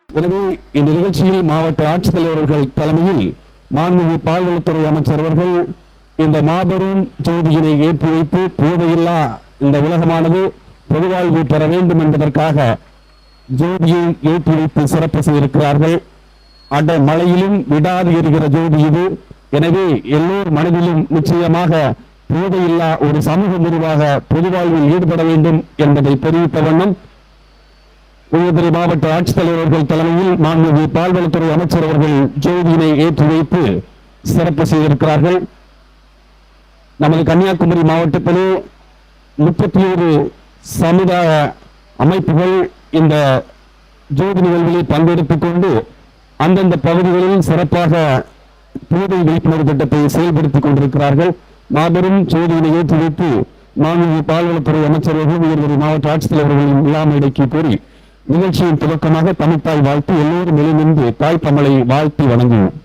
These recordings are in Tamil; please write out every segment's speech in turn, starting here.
எனவே இந்த நிகழ்ச்சியில் மாவட்ட ஆட்சித்தலைவர்கள் தலைமையில் மாண்புமிகு பால்வளத்துறை அமைச்சர் அவர்கள் இந்த மாபெரும் ஜோதியினை ஏற்றி வைத்து போதையில்லா இந்த உலகமானது பொதுவாழ்வு பெற வேண்டும் என்பதற்காக ஜோதியை ஏற்றி வைத்து சிறப்பு செய்திருக்கிறார்கள். மழையிலும் விடாது எரிகிற ஜோதி இது. எனவே எல்லோர் மனதிலும் நிச்சயமாக போதையில்லா ஒரு சமூகம் உருவாக பொது வாழ்வில் ஈடுபட வேண்டும் என்பதை தெரிவித்த வண்ணம் உயர்திரை மாவட்ட ஆட்சித்தலைவர்கள் தலைமையில் மாண்புமிகு பால்வளத்துறை அமைச்சர் அவர்கள் ஜோதியினை ஏற்றி வைத்து சிறப்பு செய்திருக்கிறார்கள். நமது கன்னியாகுமரி மாவட்டத்திலே 31 சமுதாய அமைப்புகள் இந்த ஜோதி நிகழ்வில் பங்கெடுத்துக் கொண்டு அந்தந்த பகுதிகளில் சிறப்பாக போதை விழிப்புணர்வு திட்டத்தை செயல்படுத்திக் கொண்டிருக்கிறார்கள். மாபெரும் ஜோதியினை ஏற்றி வைத்து மாண்புமிகு பால்வளத்துறை அமைச்சர்கள் உயர்திரை மாவட்ட ஆட்சித்தலைவர்களின் விழா மேடைக்கு கூறி நிகழ்ச்சியின் துவக்கமாக தமிழ்த்தாய் வாழ்த்து எல்லோரும் எழுந்து தாய் தமிழை வாழ்த்தி வணங்குவோம்.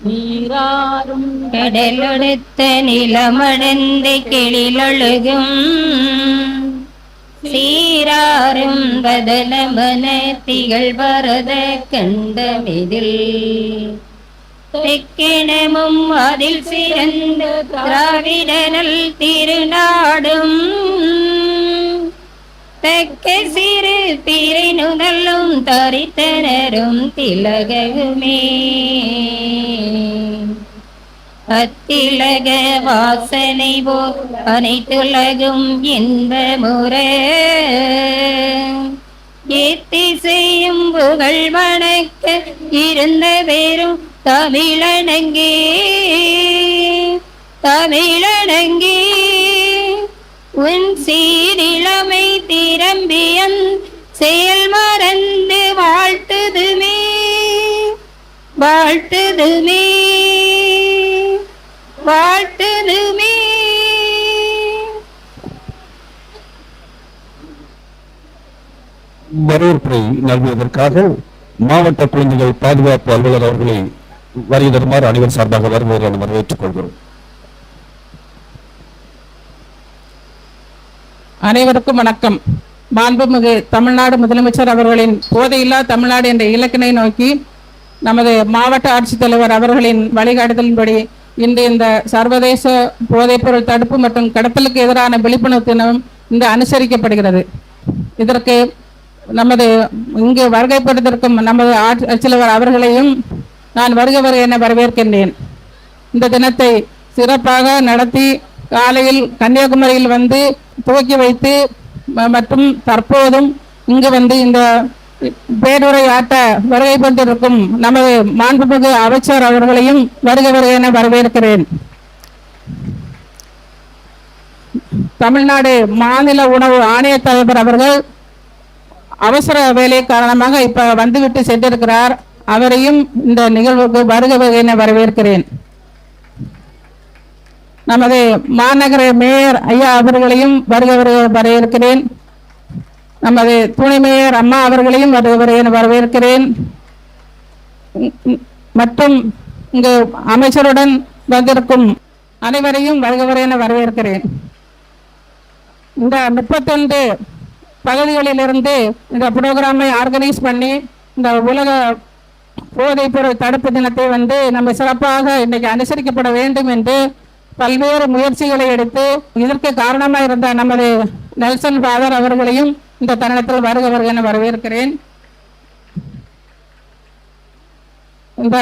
நீராறும் கடலெடுத்த நிலமடந்த கிளிலொழுகும் சீராரும் பதனமன திகழ் பரத கண்டமிதில் தெக்கினமும் அதில் சிறந்த திராவிடனல் திருநாடும் தெக்க சிறு பிறை நுதலும் தரித்தனரும் திலகவுமே அத்திலக வாசனை போ அனைத்துலகும் இன்பமுற எத்திசையும் புகழ் வணக்க இருந்த பேரும் தமிழனங்கே தமிழனங்கே உன் சீரிழமை திரம்பியம் செயல் மறந்து வாழ்த்துதுமே வாழ்த்துதுமே வாழ்த்துதுமே. வரவேற்பை நல்குவதற்காக மாவட்ட குழந்தைகள் பாதுகாப்பு அலுவலர் அவர்களை வருகை தருமாறு அனைவர் சார்பாக வருவதை வரவேற்றுக் கொள்கிறோம். அனைவருக்கும் வணக்கம். மாண்புமிகு தமிழ்நாடு முதலமைச்சர் அவர்களின் போதையில்லா தமிழ்நாடு என்ற இலக்கினை நோக்கி நமது மாவட்ட ஆட்சித்தலைவர் அவர்களின் வழிகாட்டுதலின்படி இன்று இந்த சர்வதேச போதைப்பொருள் தடுப்பு மற்றும் கடத்தலுக்கு எதிரான விழிப்புணர்வு தினம் இன்று அனுசரிக்கப்படுகிறது. இதற்கு நமது இங்கு வருகைப்படுத்திருக்கும் நமது ஆட்சித்தலைவர் அவர்களையும் நான் வருக என வரவேற்கின்றேன். இந்த தினத்தை சிறப்பாக நடத்தி காலையில் கன்னியாகுமரியில் வந்து துவக்கி வைத்து மற்றும் தற்போதும் இங்கு வந்து இந்த பேருரையாற்ற வருகைப்பட்டிருக்கும் நமது மாண்புமிகு அமைச்சர் அவர்களையும் வருக என வரவேற்கிறேன். தமிழ்நாடு மாநில உணவு ஆணைய தலைவர் அவர்கள் அவசர வேலை காரணமாக இப்ப வந்துவிட்டு சென்றிருக்கிறார். அவரையும் இந்த நிகழ்வுக்கு வருக என வரவேற்கிறேன். நமது மாநகர மேயர் ஐயா அவர்களையும் வருக வரவேற்கிறேன். நமது துணை மேயர் அம்மா அவர்களையும் வருக என வரவேற்கிறேன். மற்றும் இங்கு அமைச்சருடன் வந்திருக்கும் அனைவரையும் வருக என வரவேற்கிறேன். இந்த 31 பகுதிகளிலிருந்து இந்த புரோகிராமை ஆர்கனைஸ் பண்ணி இந்த உலக போதைப்பொருள் தடுப்பு தினத்தை வந்து நம்ம சிறப்பாக இன்னைக்கு அனுசரிக்கப்பட வேண்டும் என்று பல்வேறு முயற்சிகளை எடுத்து இதற்கு காரணமாக இருந்த நமது நெல்சன் ஃபாதர் அவர்களையும் இந்த தருணத்தில் வருக என வரவேற்கிறேன். இந்த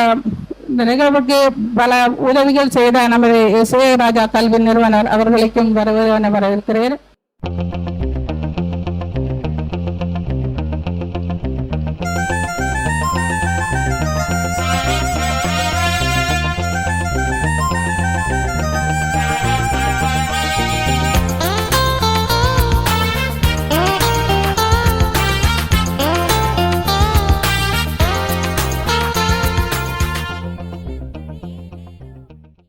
நிகழ்வுக்கு பல உதவிகள் செய்த நமது ராஜா கல்வி நிறுவனர் அவர்களுக்கும் வருக என வரவேற்கிறேன்.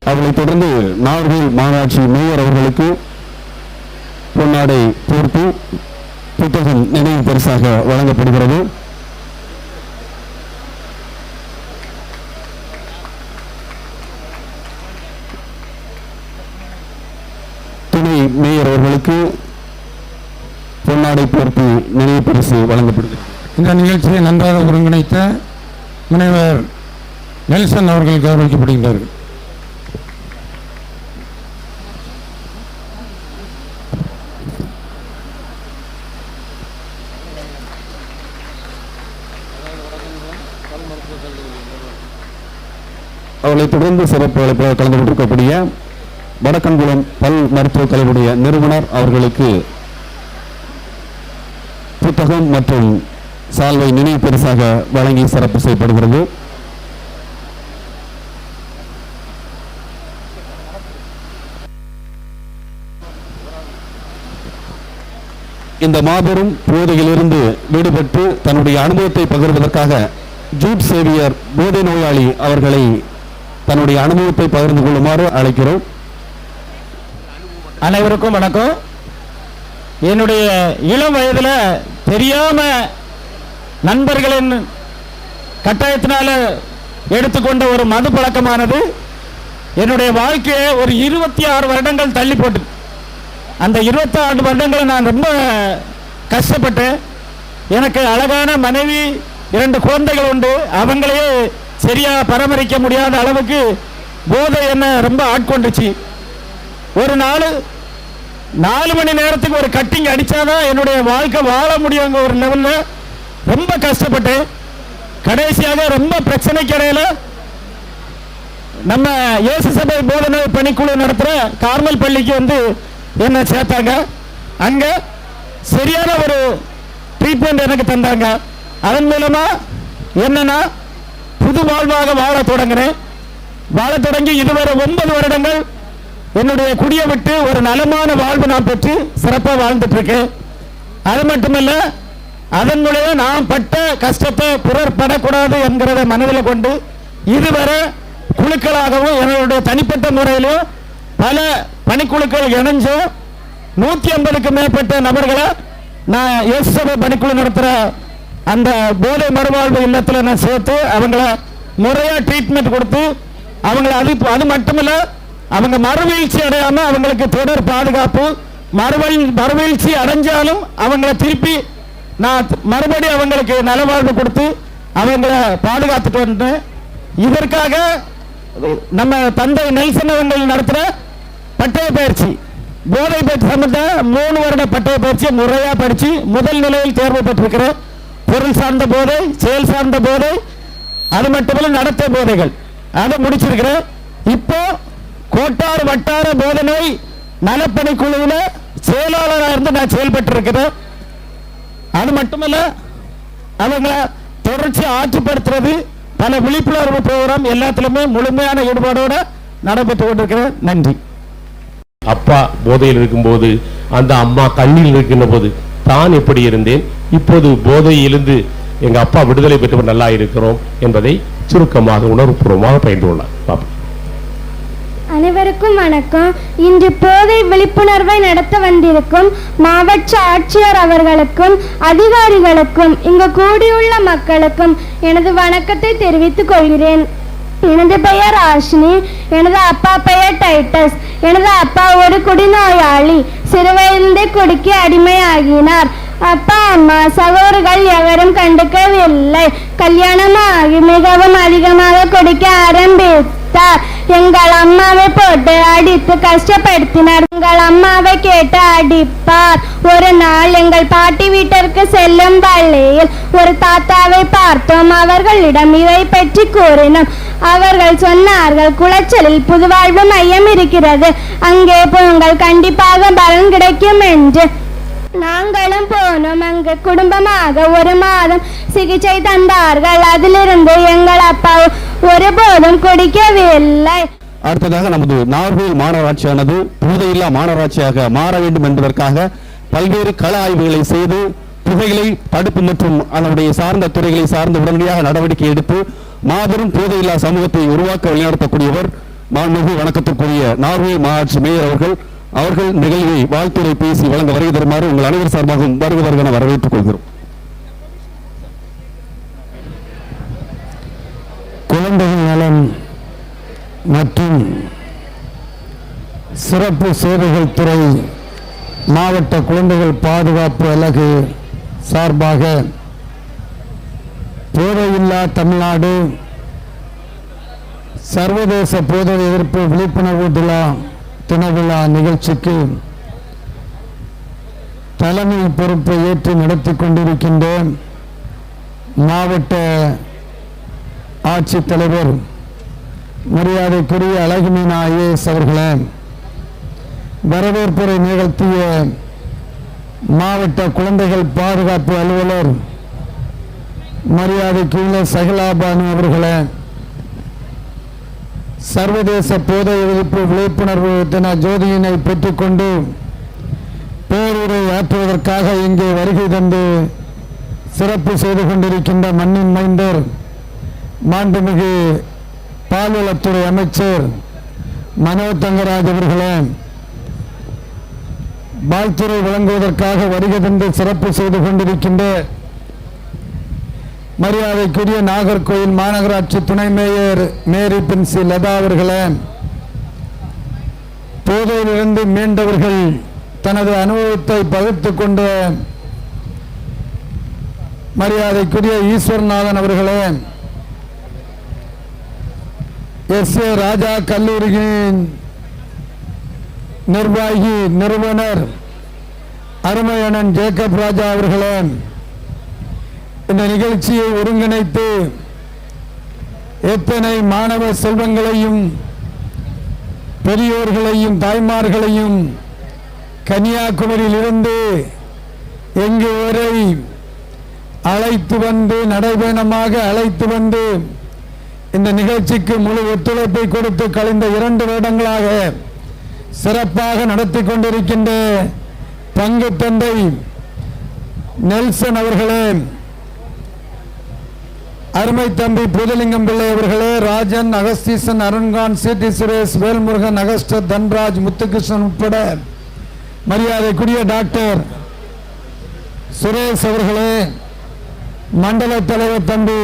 அவர்களைத் தொடர்ந்து நாகர்கோவில் மாநகராட்சி மேயர் அவர்களுக்கு பொன்னாடை போர்த்தி புத்தகம் நினைவு பரிசாக வழங்கப்படுகிறது. துணை மேயர் அவர்களுக்கு பொன்னாடை போர்த்தி நினைவு பரிசு வழங்கப்படுகிறது. இந்த நிகழ்ச்சியை நன்றாக ஒருங்கிணைத்த முனைவர் நெல்சன் அவர்கள் கௌரவிக்கப்படுகின்றார்கள். அவர்களைத் தொடர்ந்து சிறப்பு அழைப்பாளர் கலந்து கொண்டிருக்கக்கூடிய வடக்கன்குளம் பல் மருத்துவக் கல்லூரிய நிறுவனர் அவர்களுக்கு புத்தகம் மற்றும் சால்வை நினைவு பரிசாக வழங்கி சிறப்பு செய்யப்படுகிறது. இந்த மாபெரும் போதையிலிருந்து விடுபட்டு தன்னுடைய அனுபவத்தை பகிர்வதற்காக ஜூட் சேவியர் போதை நோயாளி அவர்களை தன்னுடைய அனுபவத்தை பகிர்ந்து கொள்ளுமாறு அழைக்கிறோம். அனைவருக்கும் வணக்கம். என்னுடைய இளம் வயதில் தெரியாம நண்பர்களின் கட்டாயத்தினால எடுத்துக்கொண்ட ஒரு மது பழக்கமானது என்னுடைய வாழ்க்கையை ஒரு 26 வருடங்கள் தள்ளி போட்டு, அந்த 26 வருடங்கள் நான் ரொம்ப கஷ்டப்பட்டேன். எனக்கு அழகான மனைவி, 2 குழந்தைகள் உண்டு. அவங்களையே சரியா பராமரிக்க முடியாத அளவுக்கு போதை என்ன ரொம்ப ஆட்கொண்டுச்சு. ஒரு நாள் 4 மணி நேரத்துக்கு ஒரு கட்டிங் அடிச்சாதான் என்னுடைய வாழ்க்கை வாழ முடியுங்க. ஒரு லெவலில் ரொம்ப கஷ்டப்பட்டேன். கடைசியாக ரொம்ப பிரச்சனைக்கு இடையில நம்ம இயேசு சபை போதனை பணிக்குழு நடத்துகிற கார்மல் பள்ளிக்கு வந்து என்ன சேர்த்தாங்க. அங்கே சரியான ஒரு ட்ரீட்மெண்ட் எனக்கு தந்தாங்க. அதன் மூலமா என்னன்னா புது வாழ்வாக வாழ தொடங்கினேன். வாழ தொடங்கி இதுவரை 9 வருடங்கள் என்னுடைய குடியை விட்டு ஒரு நலமான வாழ்வு நான் பெற்று சிறப்பாக வாழ்ந்துட்டு இருக்கேன். அது மட்டுமல்ல, அதன் மூலம் நான் பட்ட கஷ்டத்தை பிறர் படக்கூடாது என்கிறத மனதில் கொண்டு இதுவரை குழுக்களாகவும் என்னுடைய தனிப்பட்ட முறையிலும் பல பணிக்குழுக்கள் இணைஞ்சும் 150க்கு மேற்பட்ட நபர்களை நான் இயேசு சபை பணிக்குழு நடத்துகிற அந்த போதை மறுவாழ்வு இல்லத்தில் நான் சேர்த்து அவங்கள முறையாக ட்ரீட்மெண்ட் கொடுத்து அவங்கள அது மட்டுமில்ல, அவங்க மறுவீழ்ச்சி அடையாம அவங்களுக்கு தொடர் பாதுகாப்பு, மறுவீழ்ச்சி அடைஞ்சாலும் அவங்கள திருப்பி நான் மறுபடியும் அவங்களுக்கு நலவாழ்வு கொடுத்து அவங்கள பாதுகாத்துட்டு வந்தேன். இதற்காக நம்ம தந்தை நெல்சன் அவர்கள் நடத்துகிற பட்டய பயிற்சி, போதை பயிற்சி சம்பந்த 3 வருட பட்டய பயிற்சியை முறையாக படித்து முதல் நிலையில் தேர்வு பெற்றிருக்கிறேன். பொருள் சார்ந்த போதை, செயல் சார்ந்த போதை, அது மட்டுமல்ல நடத்த போதைகள் அதை முடிச்சிருக்கிறேன். இப்போ கோட்டாறு வட்டார போதை நோய் நலப்பணிக்குழுவில் செயலாளராக இருந்து நான் செயல்பட்டு இருக்கிறேன். அது மட்டுமல்ல, அவங்கள தொடர்ச்சி ஆற்றுப்படுத்துறது, பல விழிப்புணர்வு ப்ரோக்ராம் எல்லாத்திலுமே முழுமையான ஈடுபாடோடு நடைபெற்று கொண்டிருக்கிறேன். நன்றி. அப்பா போதையில் இருக்கும்போது, அந்த அம்மா கண்ணில் இருக்கின்ற போது தான் எப்படி இருந்தேன், இப்போது போதையிலிருந்து எங்க அப்பா விடுதலை பெற்றவர் நல்லா இருக்கிறோம் என்பதை சுருக்கமாக உணர்வுபூர்வமாக பயின்றுள்ளார். அனைவருக்கும் வணக்கம். இன்று போதை விழிப்புணர்வை நடத்த வந்திருக்கும் மாவட்ட ஆட்சியர் அவர்களுக்கும் அதிகாரிகளுக்கும் இங்கு கூடியுள்ள மக்களுக்கும் எனது வணக்கத்தை தெரிவித்துக் கொள்கிறேன். எனது பெயர் ஆஷினி. எனது அப்பா பெயர் டைட்டஸ். எனது அப்பா ஒரு குடிநோயாளி. சிறுவயதிலிருந்தே குடிக்க அடிமையாகினார். அப்பா அம்மா சகோதரர்கள் எவரும் கண்டுக்கவில்லை. கல்யாணமாகி மிகவும் அதிகமாக குடிக்க ஆரம்பித்தார். எங்கள் அம்மாவை போட்டு அடித்து கஷ்டப்படுத்தினார். எங்கள் அம்மாவை கேட்டு அடிப்பார். ஒரு நாள் எங்கள் பாட்டி வீட்டிற்கு செல்லும் வழியில் ஒரு தாத்தாவை பார்த்தோம். அவர்களிடம் இதை பற்றி கூறினோம். அவர்கள் சொன்னார்கள், குளச்சலில் புதுவாழ்வு மையம் இருக்கிறது, அங்கே போங்கள், கண்டிப்பாக பலன் கிடைக்கும் என்று. நாங்களும் போனோம். அங்கு குடும்பமாக 1 மாதம் சிகிச்சை தந்தார்கள். அதிலிருந்து எங்கள் அப்பா ஒருபோதும் குடிக்கவில்லை. அடுத்ததாக நமது நாகர்கோவில் மாநகராட்சியானது போதையில்லா மாநகராட்சியாக மாற வேண்டும் என்பதற்காக பல்வேறு கள ஆய்வுகளை செய்து புகையிலை தடுப்பு மற்றும் அதனுடைய சார்ந்த துறைகளை சார்ந்த உடனடியாக நடவடிக்கை எடுத்து மாபெரும் போதையில்லா சமூகத்தை உருவாக்க வழிநடத்தக்கூடியவர் மாண்புமிகு வணக்கத்திற்குரிய நாகர்கோவில் மாநகராட்சி மேயர் அவர்கள் நிகழ்வை வாழ்த்துரை பேசி வழங்க வருகை தருமாறு உங்கள் அனைவர் சார்பாகவும் வருக வரவேற்றுக் கொள்கிறோம். குழந்தைகள் நலன் மற்றும் சிறப்பு சேவைகள் துறை மாவட்ட குழந்தைகள் பாதுகாப்பு அலகு சார்பாக போதையில்லா தமிழ்நாடு சர்வதேச போதை எதிர்ப்பு விழிப்புணர்வு தின விழா நிகழ்ச்சிக்கு தலைமை பொறுப்பை ஏற்று நடத்தி கொண்டிருக்கின்ற மாவட்ட ஆட்சித்தலைவர் மரியாதைக்குரிய அழகுமீனா ஐஏஎஸ் அவர்களே, வரவேற்புரை நிகழ்த்திய மாவட்ட குழந்தைகள் பாதுகாப்பு அலுவலர் மரியாதைக்குரிய சகிலாபானு அவர்களே, சர்வதேச போதை எதிர்ப்பு விழிப்புணர்வு தின ஜோதியினை பெற்றுக்கொண்டு பேருரை ஆற்றுவதற்காக இங்கே வருகை தந்து சிறப்பு செய்து கொண்டிருக்கின்ற மண்ணின் மைந்தர் மாண்புமிகு பால்வளத்துறை அமைச்சர் மனோ தங்கராஜ் அவர்களே, வாழ்த்துறை வழங்குவதற்காக வருகை தந்து சிறப்பு செய்து கொண்டிருக்கின்ற மரியாதைக்குரிய நாகர்கோயில் மாநகராட்சி துணை மேயர் மேரி பின்சி லதா அவர்களே, போதையிலிருந்து மீண்டவர்கள் தனது அனுபவத்தை பகிர்ந்து கொண்ட மரியாதைக்குரிய ஈஸ்வரநாதன் அவர்களே, எஸ்.ஏ. ராஜா கல்லூரியின் நிர்வாகி நிறுவனர் அருமையண்ணன் ஜேக்கப் ராஜா அவர்களே, இந்த நிகழ்ச்சியை ஒருங்கிணைத்து எத்தனை மாணவ செல்வங்களையும் பெரியோர்களையும் தாய்மார்களையும் கன்னியாகுமரியிலிருந்து எங்கு வரை அழைத்து வந்து நடைபயணமாக அழைத்து வந்து இந்த நிகழ்ச்சிக்கு முழு ஒத்துழைப்பை கொடுத்து கழிந்த 2 வருடங்களாக சிறப்பாக நடத்தி கொண்டிருக்கின்ற பங்கு தந்தை நெல்சன் அவர்களே, அருமை தம்பி பூதலிங்கம் பிள்ளை அவர்களே, ராஜன், அகஸ்தீசன், அருண்கான், சிடி சுரேஷ், வேல்முருகன், அகஸ்டர், தன்ராஜ், முத்துகிருஷ்ணன் உட்பட மரியாதைக்குரிய டாக்டர் சுரேஷ் அவர்களே, மண்டல தலைவர் தம்பி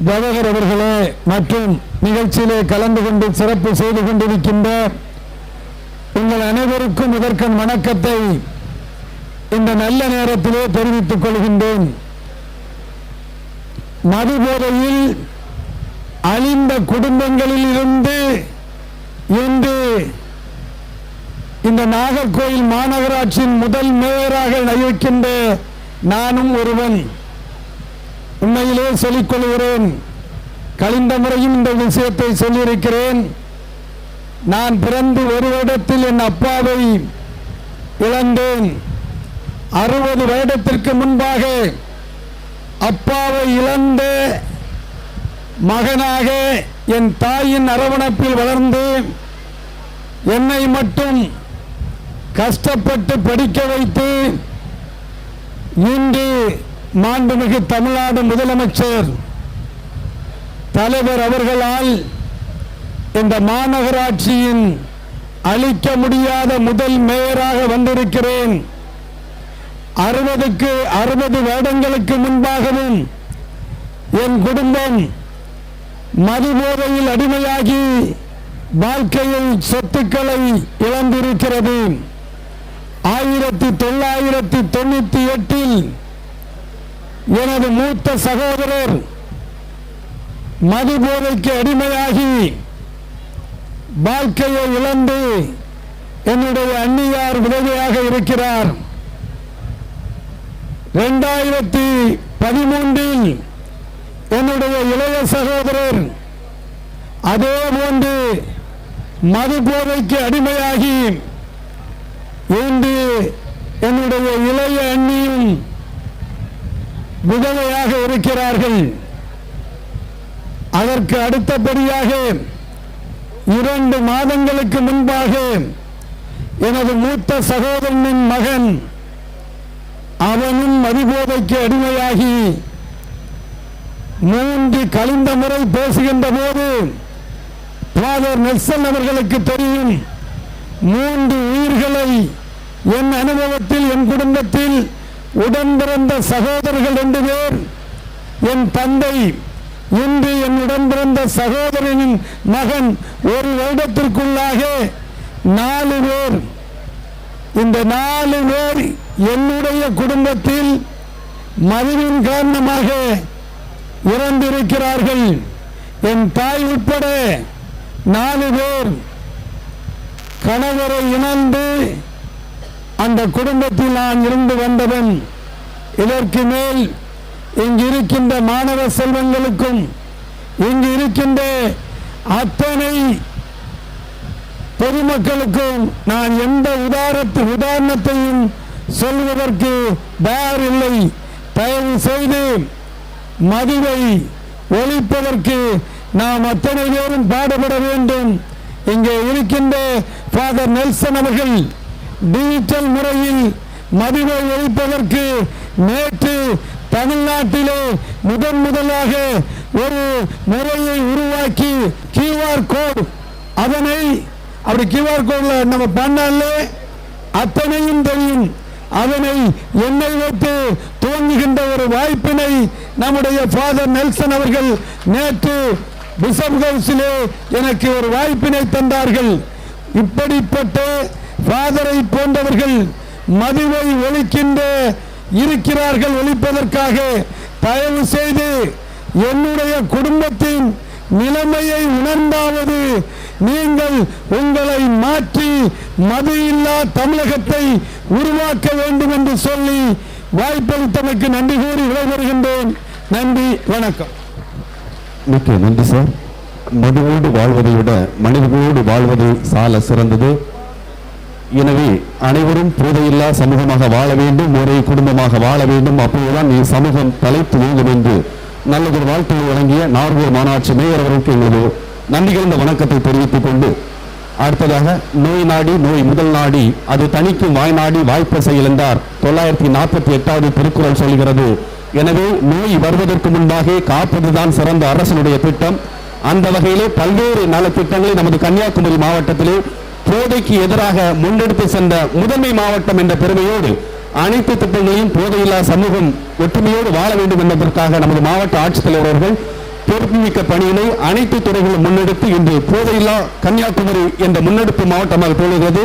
ஜவஹர் அவர்களே மற்றும் நிகழ்ச்சியிலே கலந்து கொண்டு சிறப்பு செய்து கொண்டிருக்கின்ற உங்கள் அனைவருக்கும் இதற்கன் வணக்கத்தை இந்த நல்ல நேரத்திலே தெரிவித்துக் கொள்கின்றேன். மது போதையில் அழிந்த குடும்பங்களில் இருந்து இன்று இந்த நாகர்கோயில் மாநகராட்சியின் முதல் மேயராக இருக்கின்ற நானும் ஒருவன். உண்மையிலே சொல்லிக் கொள்கிறேன், கழிந்த முறையும் இந்த விஷயத்தை சொல்லியிருக்கிறேன். நான் பிறந்து 1 வருடத்தில் என் அப்பாவை இழந்தேன். 60 வருடத்திற்கு முன்பாக அப்பாவை இழந்த மகனாக என் தாயின் அரவணைப்பில் வளர்ந்து என்னை மட்டும் கஷ்டப்பட்டு படிக்க வைத்து இன்று மாண்புமிகு தமிழ்நாடு முதலமைச்சர் தலைவர் அவர்களால் இந்த மாநகராட்சியின் அழிக்க முடியாத முதல் மேயராக வந்திருக்கிறேன். 60 வருடங்களுக்கு முன்பாகவும் என் குடும்பம் மது போதையில் அடிமையாகி வாழ்க்கையில் சொத்துக்களை இழந்திருக்கிறது. 1998 எனது மூத்த சகோதரர் மது போதைக்கு அடிமையாகி வாழ்க்கையை இழந்து என்னுடைய அண்ணியார் உதவியாக இருக்கிறார். 2013 என்னுடைய இளைய சகோதரர் அதே போன்று மது போதைக்கு அடிமையாகி இன்று என்னுடைய இளைய அண்ணியும் விதவையாக இருக்கிறார்கள். அதற்கு அடுத்தபடியாக 2 மாதங்களுக்கு முன்பாக எனது மூத்த சகோதரனின் மகன் அவனும் மதுபோதைக்கு அடிமையாகி 3 கழிந்த முறை பேசுகின்ற போது ஃபாதர் நெல்சன் அவர்களுக்கு தெரியும், 3 உயிர்களை என் அனுபவத்தில் என் குடும்பத்தில் உடன் பிறந்த சகோதரர்கள் 2 பேர், என் தந்தை, இன்று என் உடன் பிறந்த சகோதரனின் மகன் 1 வருடத்திற்குள்ளாக 4 பேர். இந்த 4 பேர் என்னுடைய குடும்பத்தில் மதுவின் காரணமாக இறந்திருக்கிறார்கள். என் தாய் உட்பட 4 பேர் கணவரை இழந்து அந்த குடும்பத்தில் நான் இருந்து வந்தவன். இதற்கு மேல் இங்கிருக்கின்ற மாணவ செல்வங்களுக்கும் இங்கு இருக்கின்ற அத்தனை பொதுமக்களுக்கும் நான் எந்த உதாரணத்தையும் சொல்வதற்கு தயார் இல்லை. தயவு செய்து மதுவை ஒழிப்பதற்கு நாம் அத்தனை பேரும் பாடுபட வேண்டும். இங்கே இருக்கின்ற ஃபாதர் நெல்சன் அவர்கள் டிஜிட்டல் முறையில் மதுவை ஒழிப்பதற்கு நேற்று தமிழ்நாட்டிலே முதலாக ஒரு முறையை உருவாக்கி QR கோட், அதனை அப்படி QR கோட்ல நம்ம பண்ணால அத்தனையும் தெரியும். அதனை எண்ணெய் வைத்து துவங்குகின்ற ஒரு வாய்ப்பினை நம்முடைய ஃபாதர் நெல்சன் அவர்கள் நேற்று பிஷப் ஹவுஸிலே எனக்கு ஒரு வாய்ப்பினை தந்தார்கள். இப்படிப்பட்ட ஃபாதரை போன்றவர்கள் மதுவை ஒழிக்கின்ற இருக்கிறார்கள். ஒழிப்பதற்காக தயவு செய்து என்னுடைய குடும்பத்தின் நிலைமையை உணர்ந்தாவது நீங்கள் உங்களை மாற்றி மது இல்லா தமிழகத்தை உருவாக்க வேண்டும் என்று சொல்லி வாய்ப்பளித்தமைக்கு நன்றி கூறி விடைபெறுகின்றேன். நன்றி, வணக்கம். மிக்க நன்றி சார். மதுவோடு வாழ்வதை விட மனிதர்களோடு வாழ்வது சால சிறந்தது. எனவே அனைவரும் போதையில்லா சமூகமாக வாழ வேண்டும், ஒரே குடும்பமாக வாழ வேண்டும். அப்போதுதான் சமூகம் தலைத்து வேண்டும் என்று நல்லதொரு வாழ்த்துறை வழங்கிய நார்கூர் மாநாட்சி மேயர் அவர்களுக்கு எங்களது நன்றி கலந்த வணக்கத்தை தெரிவித்துக் கொண்டு, அடுத்ததாக நோய் நாடி நோய் முதல் நாடி அது தணிக்கும் வாய்நாடி வாய்ப்ப செயல் என்றார் 948வது திருக்குறள் சொல்கிறது. எனவே நோய் வருவதற்கு முன்பாக காப்பதுதான் சிறந்த அரசனுடைய திட்டம். அந்த வகையிலே பல்வேறு நலத்திட்டங்களை நமது கன்னியாகுமரி மாவட்டத்திலே போதைக்கு எதிராக முன்னெடுத்து சென்ற முதன்மை மாவட்டம் என்ற பெருமையோடு அனைத்து திட்டங்களையும் போதையில்லா சமூகம் ஒற்றுமையோடு வாழ வேண்டும் என்பதற்காக நமது மாவட்ட ஆட்சித்தலைவர் அவர்கள் பொறுப்புமிக்க பணியினை அனைத்து துறைகளும் முன்னெடுத்து இன்று போதையில்லா கன்னியாகுமரி என்ற முன்னெடுப்பு மாவட்டமாக திகழ்கிறது.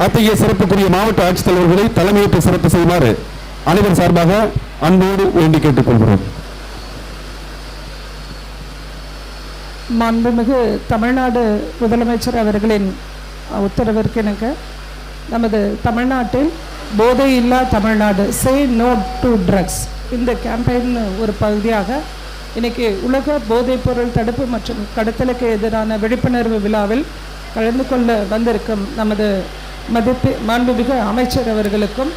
அத்தகைய சிறப்புக்குரிய மாவட்ட ஆட்சித்தலைவர்களை தலைமையேற்று சிறப்பு செய்யுமாறு அனைவர் சார்பாக அன்போடு வேண்டி கேட்டுக் கொள்கிறோம். மாண்புமிகு தமிழ்நாடு முதலமைச்சர் அவர்களின் உத்தரவிற்கு இணங்க நமது தமிழ்நாட்டில் போதை இல்லா Tamil Nadu, say no to drugs, இந்த கேம்பெயின் ஒரு பகுதியாக இன்னைக்கு உலக போதைப்பொருள் தடுப்பு மற்றும் கடத்தலுக்கு எதிரான விழிப்புணர்வு விழாவில் கலந்து கொள்ள வந்திருக்கும் நமது மாண்புமிகு அமைச்சர் அவர்களுக்கும்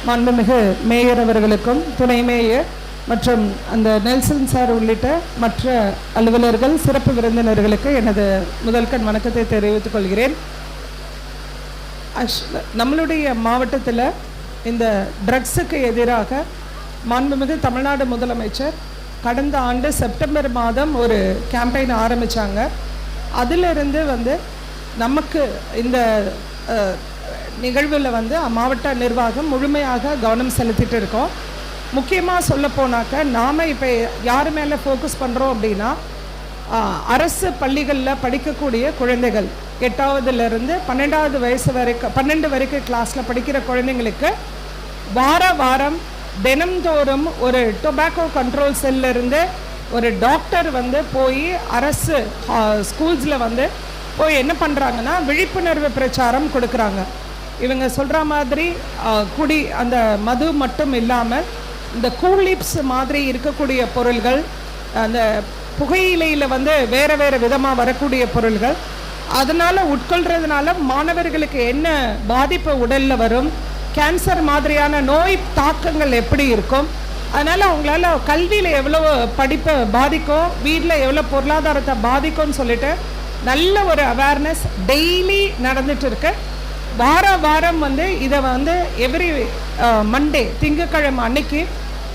மாண்புமிகு மேயர் அவர்களுக்கும் துணை மேயர் மற்றும் அந்த நெல்சன் சார் உள்ளிட்ட மற்ற அலுவலர்கள், சிறப்பு விருந்தினர்களுக்கு எனது முதல்கண் வணக்கத்தை தெரிவித்துக் கொள்கிறேன். நம்மளுடைய மாவட்டத்தில் இந்த ட்ரக்ஸுக்கு எதிராக மாண்புமிகு தமிழ்நாடு முதலமைச்சர் கடந்த ஆண்டு செப்டம்பர் மாதம் ஒரு கேம்பெயின் ஆரம்பித்தாங்க. அதிலிருந்து நமக்கு இந்த நிகழ்வில் மாவட்ட நிர்வாகம் முழுமையாக கவனம் செலுத்திட்டு இருக்கோம். முக்கியமாக சொல்ல போனாக்க நாம் இப்போ யார் மேலே ஃபோக்கஸ் பண்ணுறோம் அப்படின்னா, அரசு பள்ளிகளில் படிக்கக்கூடிய குழந்தைகள் 8ஆவதுலேருந்து 12வது வயசு வரைக்கும் 12 வரைக்கும் கிளாஸில் படிக்கிற குழந்தைங்களுக்கு வாரம் தினம்தோறும் ஒரு டொபாக்கோ கண்ட்ரோல் செல்லிருந்து ஒரு டாக்டர் போய் அரசு ஸ்கூல்ஸில் போய் என்ன பண்ணுறாங்கன்னா விழிப்புணர்வு பிரச்சாரம் கொடுக்குறாங்க. இவங்க சொல்கிற மாதிரி அந்த மது மட்டும் இல்லாமல் இந்த கூலிப்ஸ் மாதிரி இருக்கக்கூடிய பொருள்கள், அந்த புகையிலையில் வேறு விதமாக வரக்கூடிய பொருள்கள், அதனால் உட்கொள்கிறதுனால மாணவர்களுக்கு என்ன பாதிப்பு உடலில் வரும், கேன்சர் மாதிரியான நோய் தாக்கங்கள் எப்படி இருக்கும், அதனால் அவங்களால கல்வியில் எவ்வளோ படிப்பை பாதிக்கும், வீட்டில் எவ்வளோ பொருளாதாரத்தை பாதிக்கும்னு சொல்லிட்டு நல்ல ஒரு அவேர்னஸ் டெய்லி நடந்துட்டு இருக்கு. வாரம் இதை எவ்ரி மண்டே திங்கட்கிழமை அன்னைக்கு